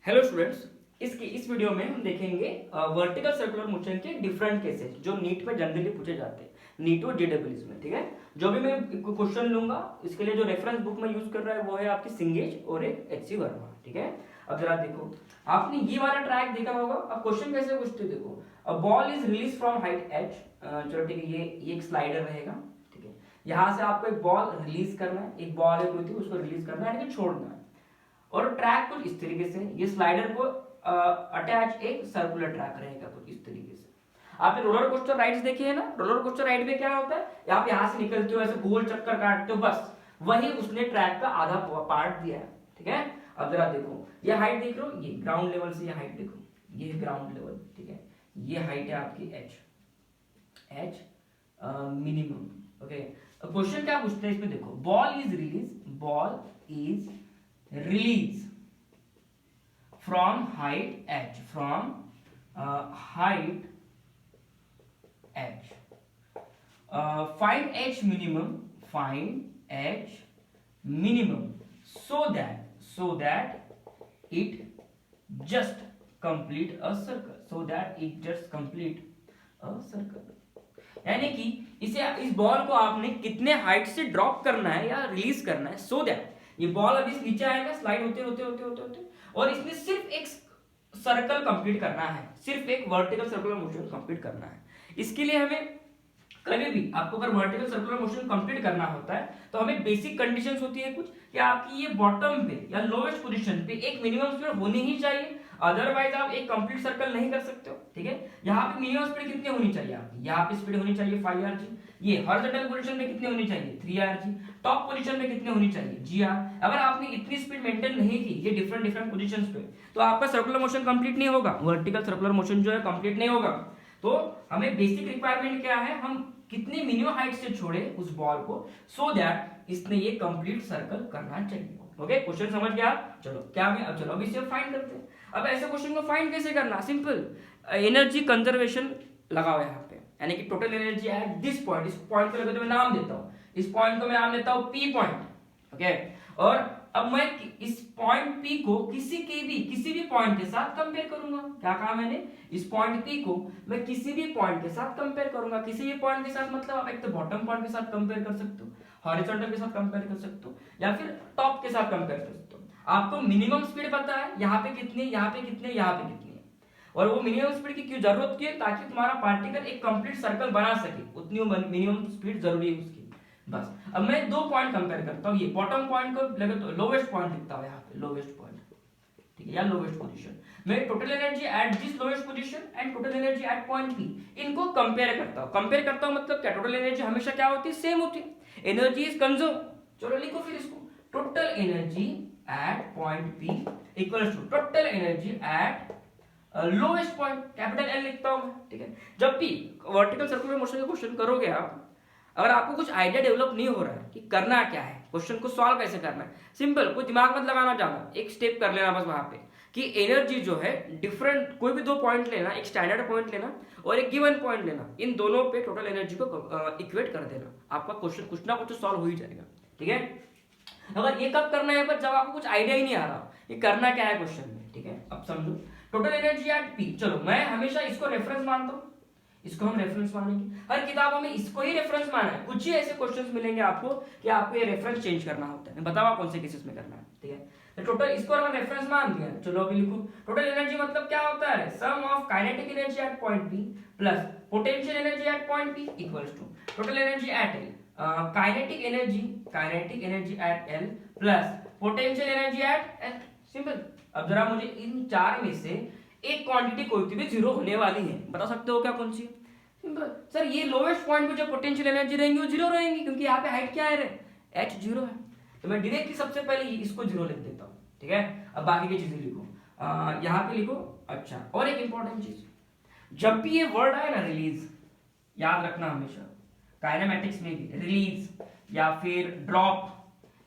Hello students, इस video में हम देखेंगे वर्टिकल सर्कुलर मोशन के डिफरेंट केसेस जो नीट में जनरली पूछे जाते हैं, नीट और जेडब्ल्यूएस में। ठीक है, जो भी मैं क्वेश्चन लूंगा इसके लिए जो रेफरेंस बुक में यूज कर रहा है वो है आपकी सिंगेज और एक एचसी वर्मा। ठीक है, अब जरा देखो, आपने ये वाला ट्रैक देखा होगा। अब क्वेश्चन कैसे पूछते देखो, a ball is release from height H. चलो ठीक है, ये एक स्लाइडर रहेगा। ठीक है, यहाँ से आपको एक बॉल रिलीज करना है, एक बॉल है कोई थी उसको रिलीज करना है, यानी छोड़ना है। और ट्रैक कुछ इस तरीके से, ये स्लाइडर को अटैच एक सर्कुलर ट्रैक रहेगा कुछ इस तरीके से। आपने रोलर कोस्टर राइड्स देखे हैं ना, रोलर कोस्टर राइड में क्या होता है, आप यहाँ से निकलते हो ऐसे गोल चक्कर काटते हो, बस वही उसने ट्रैक का आधा पार्ट दिया है। ठीक है, अब जरा देखो, ये हाइट देख लो, ये ग्राउंड लेवल से ये हाइट देखो, ये ग्राउंड लेवल। ठीक है, ये हाइट है आपकी एच मिनिमम। ओके, क्वेश्चन क्या पूछते हैं इसमें देखो, ball is release from height h, height h. Find h minimum so that it just complete a circle, यानी कि इस बॉल को आपने कितने हाइट से ड्रॉप करना है या रिलीज करना है, सो दैट ये बॉल अभी नीचे आएगा स्लाइड होते होते होते होते होते और इसमें सिर्फ एक सर्कल कंप्लीट करना है, सिर्फ एक वर्टिकल सर्कुलर मोशन कंप्लीट करना है। इसके लिए हमें कभी भी आपको अगर वर्टिकल सर्कुलर मोशन कंप्लीट करना होता है तो हमें बेसिक कंडीशंस होती है कुछ, कि आपकी ये बॉटम पे या लोवेस्ट पोजीशन पे एक मिनिमम स्पीड होनी ही चाहिए, अदरवाइज आप एक कंप्लीट सर्कल नहीं कर सकते हो। ठीक है, यहाँ पे मिनिमम स्पीड कितनी होनी चाहिए आपकी, यहाँ पे स्पीड होनी चाहिए 5rg, ये हॉरिजॉन्टल पोजीशन में कितनी होनी चाहिए 3rg, टॉप पोजीशन में कितनी होनी चाहिए gr। अगर आपने इतनी स्पीड मेंटेन नहीं की ये डिफरेंट पोजीशंस पे, तो आपका सर्कुलर मोशन कंप्लीट नहीं होगा, वर्टिकल सर्कुलर मोशन जो है कंप्लीट नहीं होगा। तो हमें बेसिक रिक्वायरमेंट क्या है, हम कितनी मिनिमम हाइट से छोड़े उस बॉल को, सो दैट इसने ये कंप्लीट सर्कल करना चाहिए। ओके, क्वेश्चन समझ गया। चलो क्या मैं अब चलो अभी इसे फाइंड करते हैं। अब ऐसे क्वेश्चन को फाइंड कैसे करना, सिंपल, एनर्जी कंजर्वेशन लगाओ यहाँ पे, यानी कि total energy at this point, इस पॉइंट को लेकर मैं नाम देता हूँ, इस पॉइंट को मैं नाम देता हूँ पी पॉइंट। ओके, और अब मैं इस पॉइंट पी को किसी भी पॉइंट के साथ कंपेयर करूंगा। क्या कहा मैंने, इस पॉइंट पी को मैं किसी भी पॉइंट के साथ कंपेयर करूंगा। किसी भी पॉइंट के साथ मतलब आप एक तो बॉटम पॉइंट के साथ कंपेयर कर सकते हो, हॉरिजॉन्टल के साथ कंपेयर कर सकते हो, या फिर टॉप के साथ कंपेयर कर सकते हो। आपको मिनिमम स्पीड पता है, यहाँ पे कितनी, यहाँ पे कितने, यहाँ पे कितनी है, और वो मिनिमम स्पीड की क्यों जरूरत की है, ताकि तुम्हारा पार्टिकल एक कंप्लीट सर्कल बना सके, उतनी मिनिमम स्पीड जरूरी है उसकी। बस अब मैं दो पॉइंट कंपेयर करता हूँ, ये बॉटम पॉइंट को लगे तो लोवेस्ट पॉइंट लिखता हूँ यहाँ पे, लोवेस्ट पॉइंट। ठीक है, या लोवेस्ट पोजीशन, मैं total energy at this lowest position and total energy at point P, इनको कंपेयर करता हूँ मतलब क्या, टोटल एनर्जी हमेशा क्या होती है, सेम होती है, एनर्जी इज कंजर्व। चलो लिखो फिर इसको, total energy at point P equals to total energy at lowest point, capital L लिखता हूं मैं। ठीक है, जब भी वर्टिकल सर्कुलर मोशन का क्वेश्चन करोगे आप, अगर आपको कुछ आइडिया डेवलप नहीं हो रहा है कि करना क्या है, क्वेश्चन को सॉल्व कैसे करना है, सिंपल, कोई दिमाग मत लगाना जाना, एक स्टेप कर लेना बस वहां पे, कि एनर्जी जो है डिफरेंट, कोई भी दो पॉइंट लेना, एक स्टैंडर्ड पॉइंट लेना और एक गिवन पॉइंट लेना, इन दोनों पे टोटल एनर्जी को इक्वेट कर देना, आपका क्वेश्चन कुछ ना कुछ तो सॉल्व हो ही जाएगा। ठीक है, अगर ये कब करना है, पर जब आपको कुछ आइडिया ही नहीं आ रहा ये करना क्या है क्वेश्चन में। ठीक है, अब समझो, टोटल एनर्जी एट पी, चलो मैं हमेशा इसको रेफरेंस मानता हूँ, इसको हम रेफरेंस मानेंगे, हर किताबों में इसको ही रेफरेंस माना है। कुछ ही ऐसे क्वेश्चंस मिलेंगे आपको कि आपको ये रेफरेंस चेंज करना होता है, मैं बताऊंगा कौन से केसेस में करना है। ठीक है, तो टोटल इसको अगर रेफरेंस मान दिया, चलो अभी लिखो, टोटल एनर्जी मतलब क्या होता है, sum of kinetic energy at point P plus potential energy at point P equals to total energy at L, kinetic energy at L plus potential energy at L. Simple. अब जरा मुझे इन चार में से एक क्वांटिटी कोई भी जीरो होने वाली है, बता सकते हो क्या कौन सी। सिंपल सर, ये लोवेस्ट पॉइंट पे जो पोटेंशियल एनर्जी रहेंगी वो जीरो रहेंगी, क्योंकि यहाँ पे हाइट क्या है, एच जीरो है, तो मैं डायरेक्टली सबसे पहले इसको जीरो लिख देता हूँ। ठीक है, अब बाकी की चीजें लिखो, यहाँ पे लिखो। अच्छा, और एक इंपॉर्टेंट चीज, जब भी ये वर्ड आए ना रिलीज, याद रखना हमेशा, काइनेमैटिक्स में भी रिलीज या फिर ड्रॉप,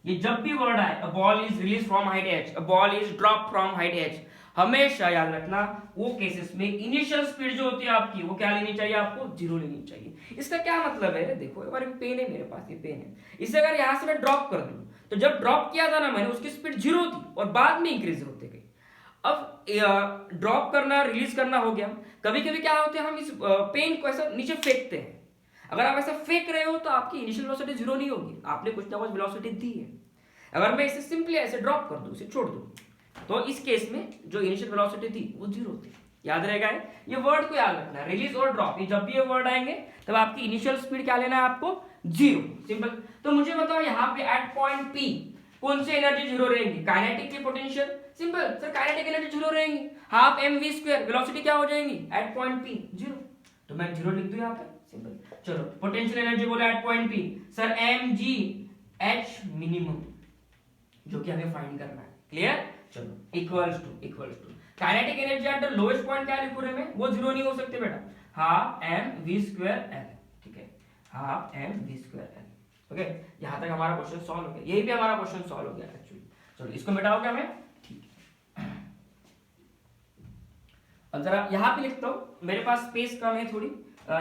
ये जब भी वर्ड आए, a ball is release from height H, a ball is drop from height H, हमेशा याद रखना वो केसेस में इनिशियल स्पीड जो होती है आपकी, वो क्या लेनी चाहिए, आपको जीरो लेनी चाहिए। इसका क्या मतलब है, देखो एक बार पेन है मेरे पास, ये पेन है, इसे अगर यहां से मैं ड्रॉप कर दूं, तो जब ड्रॉप किया था ना मैंने, उसकी स्पीड जीरो थी और बाद में इंक्रीज होते गई। अब ड्रॉप करना रिलीज करना हो गया। कभी कभी क्या होता है, हम इस पेन को ऐसा नीचे फेंकते हैं। अगर आप ऐसा फेंक रहे हो तो आपकी इनिशियल वेलोसिटी जीरो नहीं होगी, आपने कुछ ना कुछ वेलोसिटी दी है। अगर मैं इसे सिंपली ऐसे ड्रॉप कर दूं, इसे छोड़ दूं, तो इस केस में जो इनिशियल वेलोसिटी थी वो जीरो थी। याद रहेगा ये वर्ड को याद रखना है, रिलीज और ड्रॉप। ये जब भी ये वर्ड आएंगे तब आपकी इनिशियल स्पीड क्या लेना है आपको, जीरो। सिंपल। तो मुझे बताओ यहाँ पे एट पॉइंट पी कौन सी एनर्जी जीरो रहेगी, काइनेटिक की potential. Simple sir, kinetic energy zero रहेंगी, half M we square, velocity क्या हो जाएगी एट पॉइंट पी जीरो। तो मैं जीरो लिख दूं यहाँ पे, सिंपल। चलो पोटेंशियल एनर्जी बोले एट पॉइंट पी, सर एम जी एच मिनिमम, जो कि हमें फाइंड करना है। क्लियर। चलो equals to kinetic energy at the lowest point क्या लिखूं रे मैं, वो जीरो नहीं हो सकते बेटा, half M we square L. ठीक है, half M we square L. Okay, यहां तक हमारा क्वेश्चन सॉल्व हो गया, यही भी हमारा क्वेश्चन सॉल्व हो गया एक्चुअली। चलो इसको मिटाओ क्या मैं, ठीक है। अब जरा यहां पे लिखता हूं, मेरे पास स्पेस कम है थोड़ी,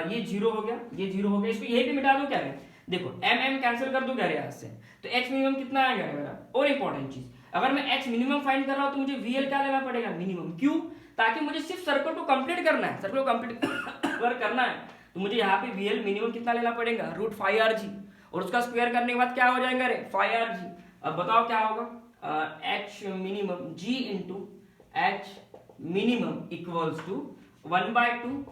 ये जीरो हो गया, ये जीरो हो गया, इसको यही पे मिटा दूं क्या मैं, देखो एम कैंसिल कर दूं क्या यहां से, तो एच मिनिमम कितना आएगा मेरा। और इंपॉर्टेंट चीज, अगर मैं एच मिनिमम फाइंड कर रहा हूं तो मुझे वीएल क्या लेना पड़ेगा, मिनिमम। क्यों, ताकि मुझे सिर्फ सर्कल को कंप्लीट करना है, सर्कल को कंप्लीट अगर करना है तो मुझे यहाँ पे वीएल मिनिमम कितना लेना पड़ेगा, रूट फाइव आर जी, और उसका स्क्वायर करने के बाद क्या हो जाएगा रे, फाइव आर जी। अब बताओ क्या होगा, h minimum g into h minimum equals to 1/2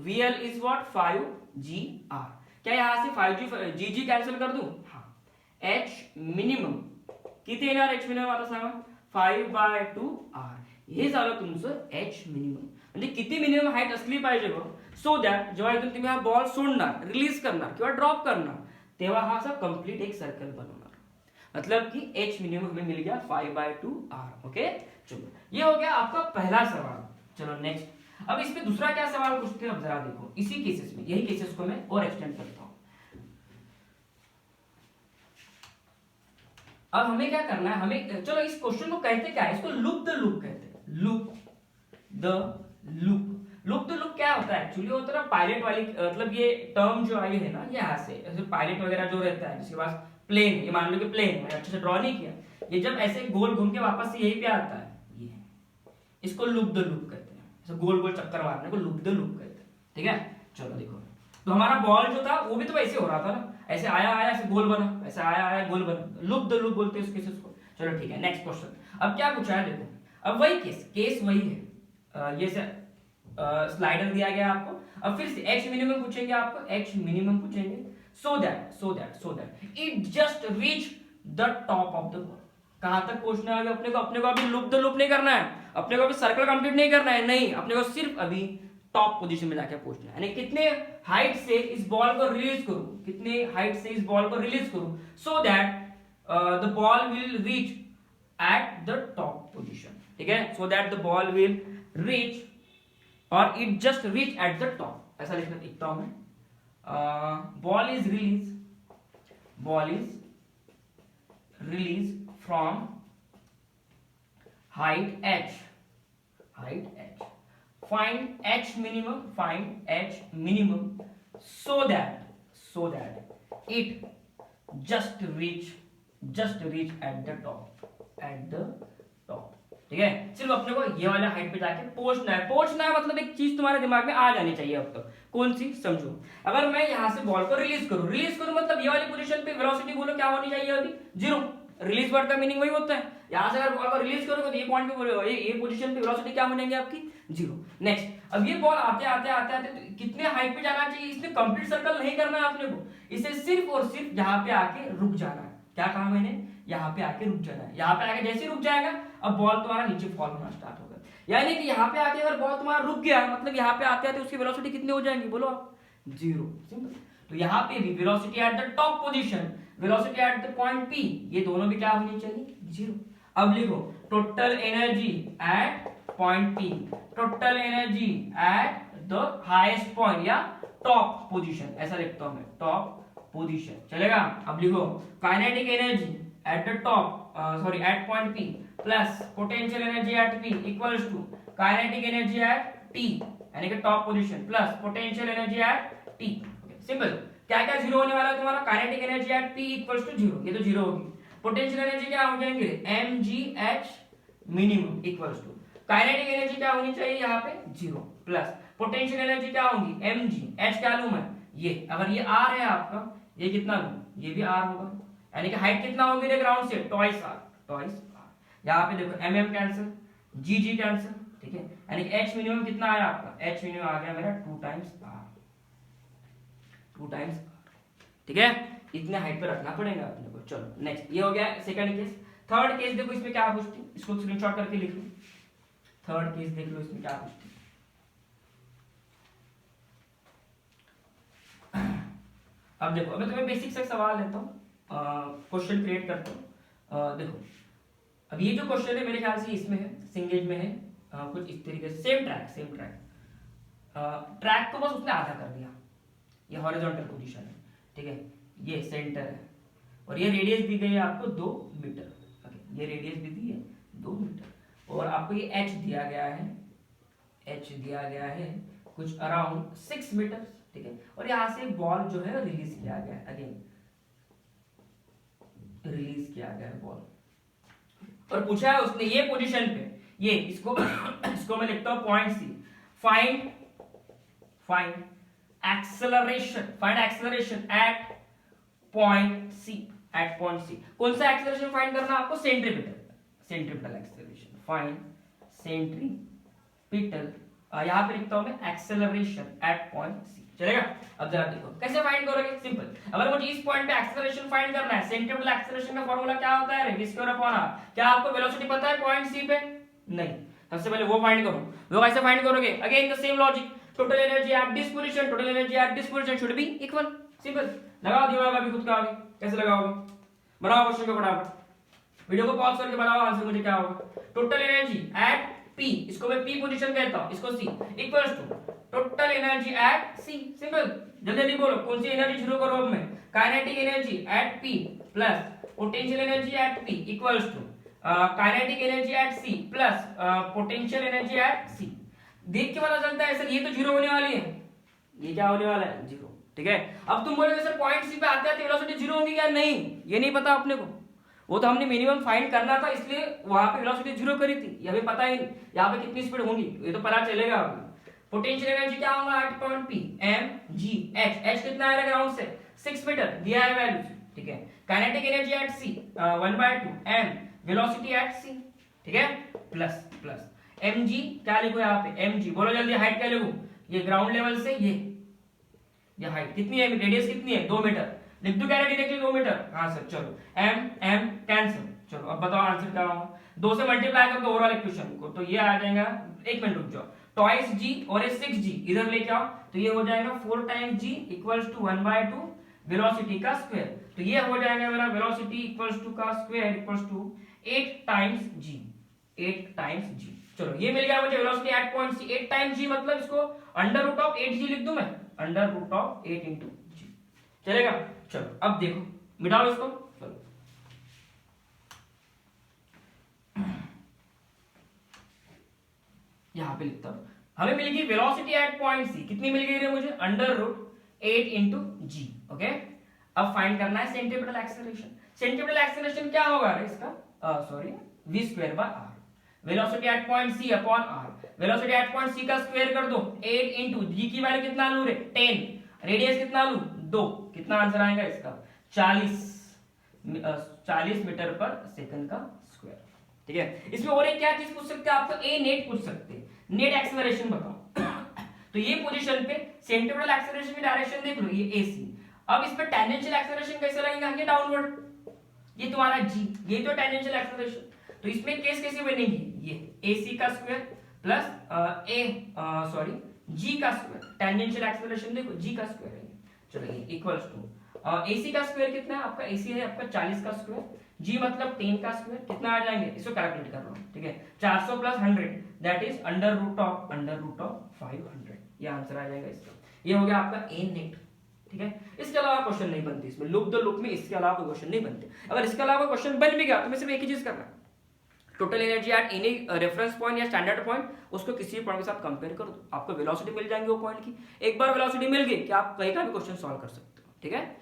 VL is what 5GR। क्या यहां से 5G कैंसिल कर दूं, हाँ। H मिनिमम किती येणार, H मिनिमम आता सांगा 5/2R। हे झालं तुमचं H मिनिमम, म्हणजे किती मिनिमम हाईट असली पाहिजे बघ, सो दॅट जेव्हा इथून तुम्ही हा बॉल सोडणार, रिलीज करणार किंवा ड्रॉप करणार, तेव्हा हा असा कंप्लीट एक सर्कल बनवणार। मतलब कि H मिनिमम हमें मिल गया 5/2R। ओके, चलो ये हो गया आपका पहला सवाल। चलो नेक्स्ट, अब इस पे दूसरा क्या सवाल पूछते हैं, अब जरा देखो इसी केसेस में, यही केसेस को मैं और एक्सटेंड करता हूं। अब हमें क्या करना है, हमें चलो इस क्वेश्चन को कहते क्या है, इसको लूप द लूप कहते हैं, loop the loop. Loop the loop क्या होता है एक्चुअली, होता है पायलट वाली, मतलब ये टर्म जो आई है ना यहाँ से, ऐसे पायलट वगैरह जो रहता है जिसके पास प्लेन, ये मान लो कि प्लेन, मैंने अच्छे से ड्रॉ नहीं किया, ये जब ऐसे गोल घूम के वापस से यही पे आता है, ये इसको लूप द लूप कहते हैं, ऐसे गोल गोल चक्कर मारने को लूप द लूप कहते हैं। ठीक है, चलो देखो, तो हमारा बॉल जो था वो भी तो वैसे हो रहा था ना, ऐसे आया ऐसे गोल बना, ऐसे आया गोल बना, लूप द लूप बोलते हैं उस केसेस को। चलो ठीक है, नेक्स्ट क्वेश्चन। अब क्या पूछा है देखो, अब वही केस वही है, ये स्लाइडर दिया गया आपको। अब फिर से एच मिनिमम पूछेंगे आपको, एच मिनिमम पूछेंगे, so that it just reach the top of the ball. कहां तक पहुंचना है अपने को अभी लूप द लूप नहीं करना है, अपने को अभी सर्कल कंप्लीट नहीं करना है, नहीं, अपने को सिर्फ अभी टॉप पोजीशन में जाके पहुंचना है, यानी कितने हाइट से इस बॉल को रिलीज करूं, कितने हाइट से इस बॉल को रिलीज करूं, so that the ball will reach at the top position. ठीक है, so that the ball will reach और it just reach at the top, ऐसा लिखता हूं मैं। Ball is release from height h, find h minimum so that it just reach at the top, ठीक है। सिर्फ अपने को ये वाले हाइट पे जाके पहुंचना है, मतलब एक चीज तुम्हारे दिमाग में आ जानी चाहिए अब तक, कौन सी, समझो। अगर मैं यहां से बॉल को रिलीज करूं मतलब ये वाली पोजीशन पे वेलोसिटी बोलो क्या होनी चाहिए, अभी जीरो। रिलीज वर्ड का मीनिंग वही होता है, यहां से अगर बॉल को रिलीज करोगे तो ये पॉइंट पे बोलो, ये पोजीशन पे वेलोसिटी क्या बनेगी आपकी, जीरो। नेक्स्ट, अब ये बॉल आते तो कितने हाइट पे जाना चाहिए, इसने कंप्लीट सर्कल नहीं करना है अपने को, इसे सिर्फ और सिर्फ यहाँ पे आके रुक जाना है। क्या कहा मैंने, यहाँ पे आके रुक जाना है। यहाँ पे आके जैसे रुक जाएगा, अब बॉल तुम्हारा नीचे फॉल होना स्टार्ट होगा, यानी कि यहाँ पे आके अगर बॉल तुम्हारा रुक गया, मतलब यहाँ पे आते उसकी वेलोसिटी कितनी हो जाएगी, बोलो आप, जीरो। सिंपल। तो यहाँ पे भी velocity at the top position, velocity at the point P, ये दोनों भी क्या होनी चाहिए, जीरो। अब लिखो total energy at point P, total energy at the highest point या टॉप पोजीशन, ऐसा लिखता हूं मैं, टॉप पोजीशन, चलेगा। अब लिखो kinetic energy at the top, at point P plus potential energy at P equals to kinetic energy at T, यानी कि top position plus potential energy at T. Simple. क्या क्या जीरो होने वाला है तुम्हारा, kinetic energy at P equals to zero, ये तो जीरो होगी। पोटेंशियल एनर्जी क्या हो जाएंगे, mgh minimum equals to kinetic energy क्या होनी चाहिए यहाँ पे 0 प्लस पोटेंशियल एनर्जी क्या होगी mg, h क्या लूं मैं ये, अगर ये r है आपका, ये कितना लूं, ये भी r होगा, यानी कि हाइट कितना होगी मेरे ग्राउंड से ट्वाइस r। यहाँ पे देखो mm कैंसिल, g कैंसिल, ठीक है, यानी कि h मिनिमम कितना आया आपका, h मिनिमम आ गया मेरा 2 टाइम्स r, ठीक है, इतने हाइट पे रखना पड़ेगा अपने को। चलो नेक्स्ट, ये हो गया सेकंड केस। थर्ड केस देखो इसमें क्या पूछती है, इसको स्क्रीनशॉट करके लिख लो। थर्ड केस देख लो इसमें क्या पूछती है। अब देखो, अभी तुम्हें बेसिक से सवाल लेता हूँ, क्वेश्चन क्रिएट करता हूँ। देखो अब ये जो क्वेश्चन है मेरे ख्याल से इसमें है, सिंगेज में है, कुछ इस तरीके से सेम ट्रैक ट्रैक को बस उसने आधा कर दिया, ये हॉरिजॉन्टल पोजीशन है, ठीक है, ये सेंटर है और ये रेडियस दी गई है आपको 2 मीटर, ओके, ये रेडियस भी दी है 2 मीटर और आपको ये h दिया गया है कुछ अराउंड 6 मीटर, ठीक है, और यहाँ से एक बॉल जो है रिलीज किया गया है, अगेन रिलीज किया गया है बॉल, और पूछा है उसने ये पोजीशन पे, ये इसको इसको मैं लिखता हूं point C, find acceleration at point C, कौन सा एक्सेलरेशन फाइंड करना आपको, सेंट्रीपिटल एक्सेलरेशन, फाइंड सेंट्रीपिटल, यहां पे लिखता हूं मैं एक्सेलरेशन एट पॉइंट सी, चलेगा। अब जरा देखो कैसे फाइंड करोगे, सिंपल, अगर मुझे इस पॉइंट पे एक्सेलरेशन फाइंड करना है, सेंट्रीपिटल एक्सेलरेशन का फार्मूला क्या होता है, रेडियस स्क्वायर अपॉन r, क्या आपको वेलोसिटी पता है पॉइंट सी पे, नहीं, सबसे पहले वो फाइंड करो, वो कैसे फाइंड करोगे, again the same logic, total energy at this position should be equal, simple, लगाओ दिमाग अभी खुद का आगे, कैसे लगाओगे, बनाओ क्वेश्चन को फटाफट, वीडियो को पॉज करके बनाओ आंसर मुझे क्या होगा, टोटल एनर्जी एट P, इसको मैं P पोजीशन कहता हूं, इसको C, equals to total energy at C, simple, जल्दी जल्दी बोलो कौन सी एनर्जी शुरू करो अब मैं, kinetic energy at P plus potential energy at P equals to kinetic energy at C plus potential energy at C, देख के पता चलता है सर ये तो जीरो होने वाली है, ये क्या होने वाला है, जीरो, ठीक है। अब तुम बोलोगे सर पॉइंट सी पे आते आते वेलोसिटी जीरो होगी क्या, नहीं, ये नहीं पता अपने को, वो तो हमने मिनिमम फाइंड करना था इसलिए वहां पे वेलोसिटी जीरो करी थी, ये हमें पता ही नहीं यहाँ पे कितनी स्पीड होगी, ये तो पता चलेगा अभी। पोटेंशियल एनर्जी क्या होगा at point P, m g h कितना है ग्राउंड से 6 मीटर दिया है वैल्यू, ठीक है, kinetic energy at C 1/2 m velocity at C, ठीक है, प्लस mg क्या लिखो यहाँ पे, mg बोलो जल्दी, हाइट क्या लिखूं, ये ग्राउंड लेवल से ये हाइट कितनी है, रेडियस कितनी है 2 मीटर, लिख दो क्या डायरेक्टली 2 मीटर, हाँ सर, चलो m कैंसिल, चलो अब बताओ आंसर क्या होगा, 2 से मल्टीप्लाई कर दो ओवरऑल इक्वेशन को, तो ये आ जाएगा, एक मिनट रुक जाओ, ट्वाइस g और ये 6g इधर लेके आओ, तो ये हो जाएगा 4 times g equals to 1/2 velocity का स्क्वायर, तो ये हो जाएगा मेरा वेलोसिटी इक्वल्स टू का square equals to 8 times g, चलो ये मिल गया मुझे velocity at point C, 8 times g मतलब इसको अंडर रूट ऑफ 8g लिख दूं मैं, under root of 8 into g, चलेगा। चलो अब देखो मिटाओ इसको, चलो यहां पे लिखता हूं, हमें मिल गई वेलोसिटी एट पॉइंट सी, कितनी मिल गई रे मुझे, अंडर रूट 8 इंटू जी, ओके। अब फाइंड करना है सेंट्रीपिटल एक्सेलरेशन, सेंट्रीपिटल एक्सेलरेशन क्या होगा रे इसका, सॉरी v स्क्वायर by r, velocity at point C upon r, velocity at point C का स्क्वायर कर दो, 8 इंटू जी की वैल्यू कितना लूं रे 10, रेडियस कितना लूं 2, कितना आंसर आएगा इसका 40 मीटर पर सेकंड का स्क्वायर, ठीक है। इसमें और एक क्या चीज पूछ सकते हैं आपको, ए नेट पूछ सकते हैं, नेट एक्सेलरेशन बताओ तो ये पोजीशन पे सेंट्रीपिटल एक्सेलरेशन की डायरेक्शन देख लो, ये AC, अब इस पे टेंजेंशियल एक्सेलरेशन कैसे लगेगा, ये डाउनवर्ड, ये तुम्हारा G, ये तो टेंजेंशियल एक्सेलरेशन, तो इसमें केस कैसे बनेगी, ये AC का स्क्वायर प्लस G का स्क्वायर, टेंजेंशियल एक्सेलरेशन देखो G का स्क्वायर है, चलो ये इक्वल्स टू AC का स्क्वायर कितना है आपका, AC है आपका 40 का स्क्वायर, G मतलब 10 का स्क्वायर, कितना आ जाएंगे, इसको कैलकुलेट कर लो, ठीक है, 400 plus 100 that is under root of 500, ये आंसर आ जाएगा इसका, ये हो गया आपका ए नेट, ठीक है। इसके अलावा क्वेश्चन नहीं बनते इसमें, लुक द लुक में इसके अलावा कोई क्वेश्चन नहीं बनते, अगर इसके अलावा क्वेश्चन बन भी गया तो मैं सिर्फ एक ही चीज करना है, total energy at any reference point या स्टैंडर्ड पॉइंट, उसको किसी भी पॉइंट के साथ कंपेयर कर दो, आपको वेलोसिटी मिल जाएंगी वो पॉइंट की, एक बार वेलोसिटी मिल गई कि आप कहीं का भी क्वेश्चन सॉल्व कर सकते हो, ठीक है।